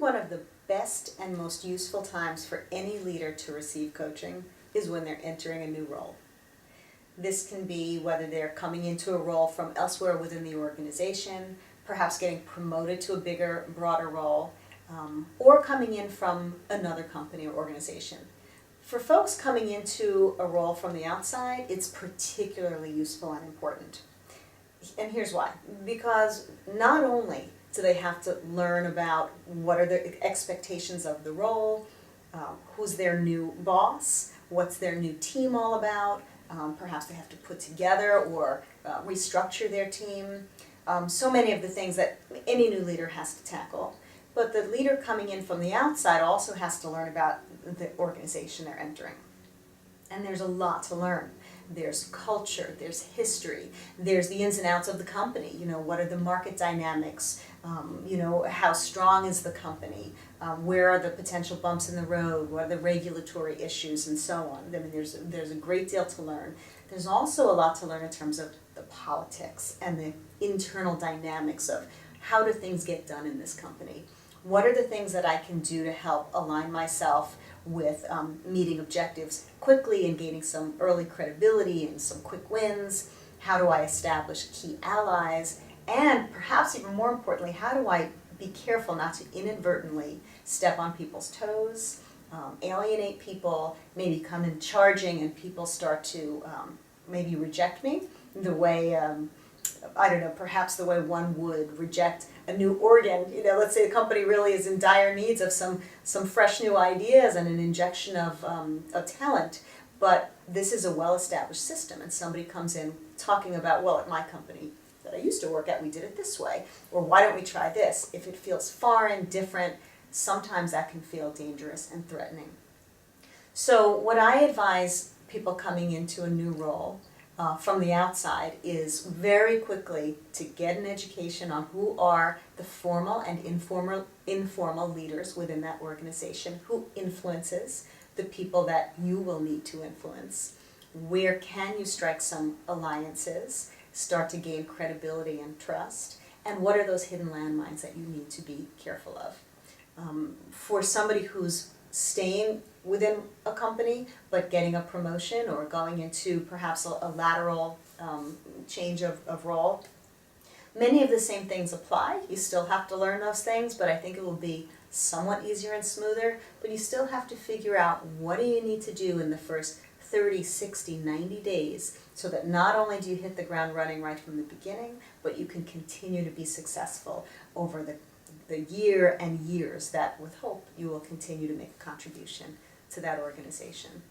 one of the best and most useful times for any leader to receive coaching is when they're entering a new role. This can be whether they're coming into a role from elsewhere within the organization, perhaps getting promoted to a bigger, broader role, or coming in from another company or organization. For folks coming into a role from the outside, it's particularly useful and important. And here's why. Because not only do they have to learn about what are the expectations of the role, who's their new boss, what's their new team all about, perhaps they have to put together or restructure their team. So many of the things that any new leader has to tackle. But the leader coming in from the outside also has to learn about the organization they're entering. And there's a lot to learn. There's culture, there's history, there's the ins and outs of the company. You know, what are the market dynamics? You know, how strong is the company? Where are the potential bumps in the road? What are the regulatory issues and so on? I mean, there's a great deal to learn. There's also a lot to learn in terms of the politics and the internal dynamics of how do things get done in this company? What are the things that I can do to help align myself with meeting objectives quickly and gaining some early credibility and some quick wins? How do I establish key allies? And perhaps even more importantly, how do I be careful not to inadvertently step on people's toes, alienate people, maybe come in charging and people start to maybe reject me the way, I don't know, perhaps the way one would reject a new organ. You know, let's say the company really is in dire needs of some fresh new ideas and an injection of talent, but this is a well-established system and somebody comes in talking about, well, at my company that I used to work at, we did it this way, or why don't we try this? If it feels foreign, different, sometimes that can feel dangerous and threatening. So what I advise people coming into a new role from the outside is very quickly to get an education on who are the formal and informal leaders within that organization, who influences the people that you will need to influence, where can you strike some alliances, start to gain credibility and trust, and what are those hidden landmines that you need to be careful of. For somebody who's staying within a company but getting a promotion or going into perhaps a lateral change of role, many of the same things apply. You still have to learn those things, but I think it will be somewhat easier and smoother. But you still have to figure out what do you need to do in the first 30, 60, 90 days so that not only do you hit the ground running right from the beginning, but you can continue to be successful over the year and years that, with hope, you will continue to make a contribution to that organization.